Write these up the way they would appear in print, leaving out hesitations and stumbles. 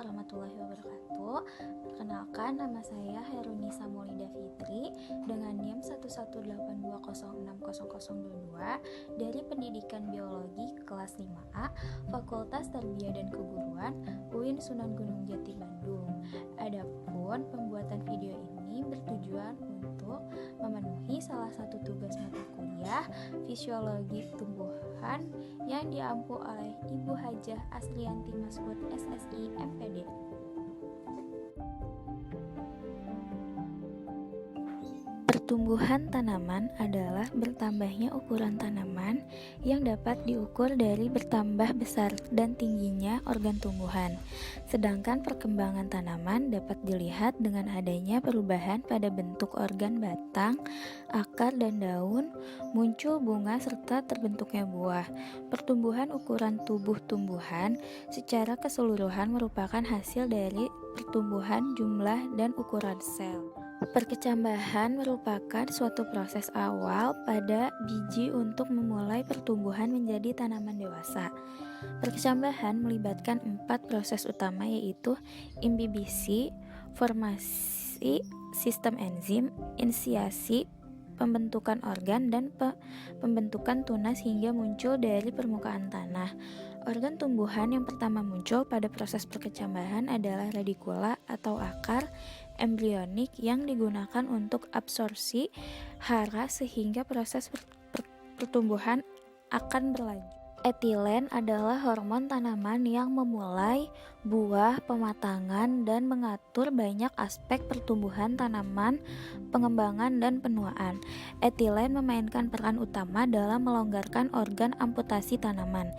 warahmatullahi wabarakatuh. Perkenalkan, nama saya Herunisa Maulida Fitri dengan NIM 11820600022 dari Pendidikan Biologi kelas 5A, Fakultas Tarbiyah dan Keguruan, UIN Sunan Gunung Jati, Bandung. Adapun pembuatan video ini bertujuan untuk memenuhi salah satu tugas mata kuliah Fisiologi Tumbuhan yang diampu oleh Ibu Hajah Asrianti Masud SSI MPD. Pertumbuhan tanaman adalah bertambahnya ukuran tanaman yang dapat diukur dari bertambah besar dan tingginya organ tumbuhan. Sedangkan perkembangan tanaman dapat dilihat dengan adanya perubahan pada bentuk organ batang, akar dan daun, muncul bunga serta terbentuknya buah. Pertumbuhan ukuran tubuh tumbuhan secara keseluruhan merupakan hasil dari pertumbuhan jumlah dan ukuran sel. Perkecambahan merupakan suatu proses awal pada biji untuk memulai pertumbuhan menjadi tanaman dewasa. Perkecambahan melibatkan 4 proses utama, yaitu imbibisi, formasi sistem enzim, inisiasi, pembentukan organ, dan pembentukan tunas hingga muncul dari permukaan tanah. Organ tumbuhan yang pertama muncul pada proses perkecambahan adalah radikula atau akar embrionik yang digunakan untuk absorpsi hara sehingga proses pertumbuhan akan berlanjut. Etilen adalah hormon tanaman yang memulai buah, pematangan, dan mengatur banyak aspek pertumbuhan tanaman, pengembangan, dan penuaan. Etilen memainkan peran utama dalam melonggarkan organ amputasi tanaman.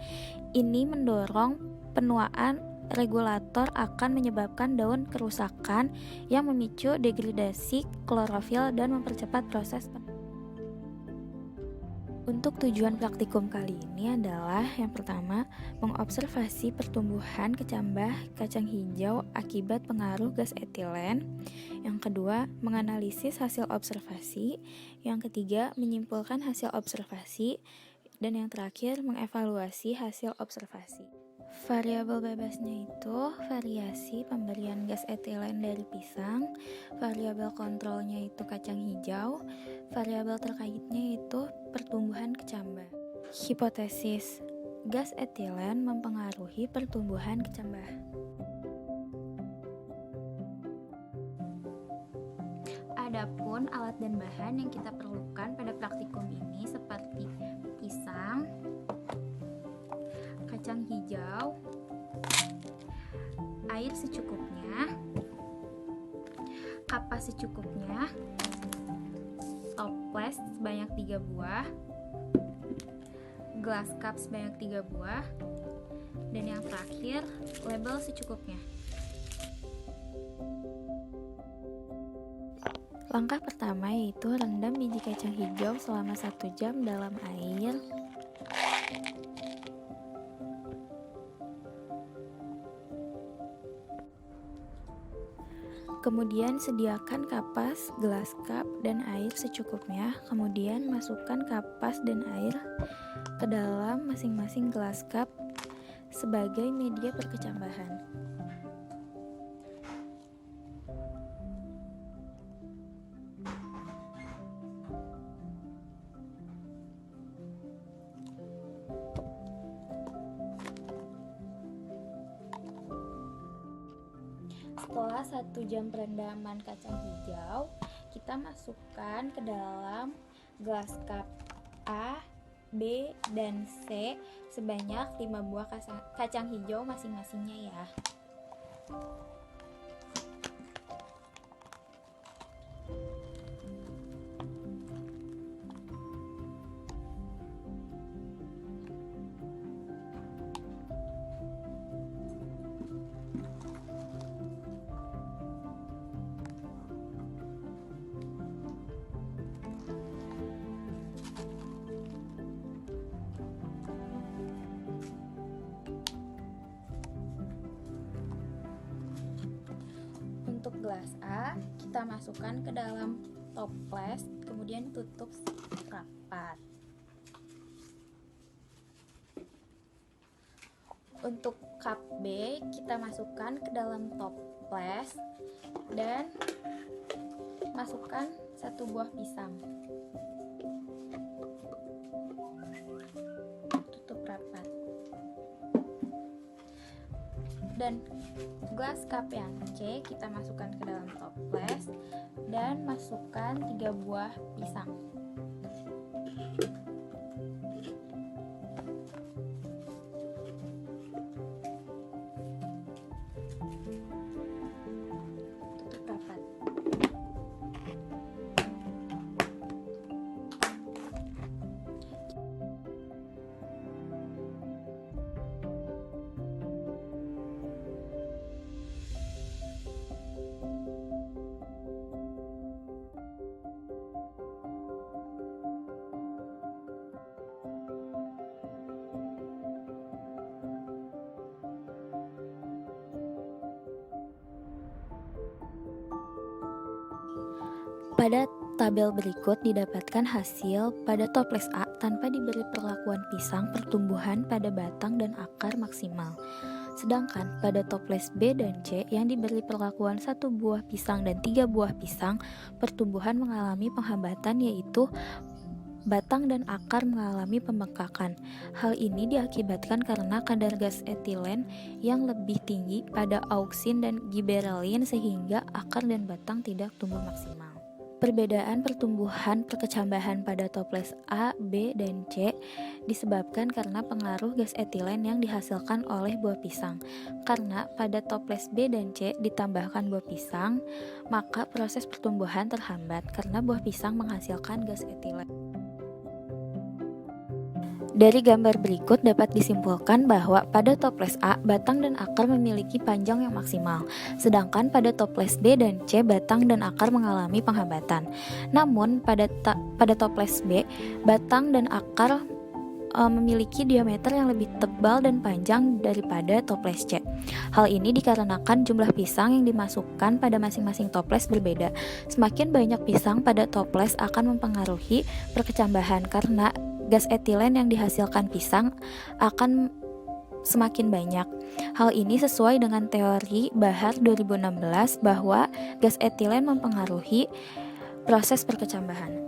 Ini mendorong penuaan. Regulator akan menyebabkan daun kerusakan yang memicu degradasi klorofil dan mempercepat proses Untuk tujuan praktikum kali ini adalah yang pertama, mengobservasi pertumbuhan kecambah kacang hijau akibat pengaruh gas etilen. Yang kedua, menganalisis hasil observasi. Yang ketiga, menyimpulkan hasil observasi. Dan yang terakhir, mengevaluasi hasil observasi. Variabel bebasnya itu variasi pemberian gas etilen dari pisang, variabel kontrolnya itu kacang hijau, variabel terkaitnya itu pertumbuhan kecambah. Hipotesis, gas etilen mempengaruhi pertumbuhan kecambah. Adapun alat dan bahan yang kita perlukan pada praktikum ini seperti pisang, kacang hijau, air secukupnya, kapas secukupnya, toples sebanyak 3 buah, gelas cup sebanyak 3 buah, dan yang terakhir label secukupnya. Langkah pertama yaitu rendam biji kacang hijau selama 1 jam dalam air. Kemudian sediakan kapas, gelas cup, dan air secukupnya. Kemudian masukkan kapas dan air ke dalam masing-masing gelas cup sebagai media perkecambahan. Setelah 1 jam perendaman kacang hijau, kita masukkan ke dalam gelas cup A, B, dan C sebanyak 5 buah kacang hijau masing-masingnya ya. Untuk gelas A, kita masukkan ke dalam toples, kemudian tutup rapat. Untuk cup B kita masukkan ke dalam toples dan masukkan 1 buah pisang. Tutup rapat. Dan gelas cup yang C kita masukkan ke dalam toples dan masukkan 3 buah pisang. Tutup rapat. Pada tabel berikut didapatkan hasil pada toples A tanpa diberi perlakuan pisang pertumbuhan pada batang dan akar maksimal. Sedangkan pada toples B dan C yang diberi perlakuan 1 buah pisang dan 3 buah pisang, pertumbuhan mengalami penghambatan yaitu batang dan akar mengalami pembengkakan. Hal ini diakibatkan karena kadar gas etilen yang lebih tinggi pada auksin dan giberelin sehingga akar dan batang tidak tumbuh maksimal. Perbedaan pertumbuhan perkecambahan pada toples A, B, dan C disebabkan karena pengaruh gas etilen yang dihasilkan oleh buah pisang. Karena pada toples B dan C ditambahkan buah pisang, maka proses pertumbuhan terhambat karena buah pisang menghasilkan gas etilen. Dari gambar berikut dapat disimpulkan bahwa pada toples A, batang dan akar memiliki panjang yang maksimal, sedangkan pada toples B dan C, batang dan akar mengalami penghambatan. Namun, pada toples B, batang dan akar memiliki diameter yang lebih tebal dan panjang daripada toples C. Hal ini dikarenakan jumlah pisang yang dimasukkan pada masing-masing toples berbeda. Semakin banyak pisang pada toples akan mempengaruhi perkecambahan karena gas etilen yang dihasilkan pisang akan semakin banyak. Hal ini sesuai dengan teori Bahar 2016 bahwa gas etilen mempengaruhi proses perkecambahan.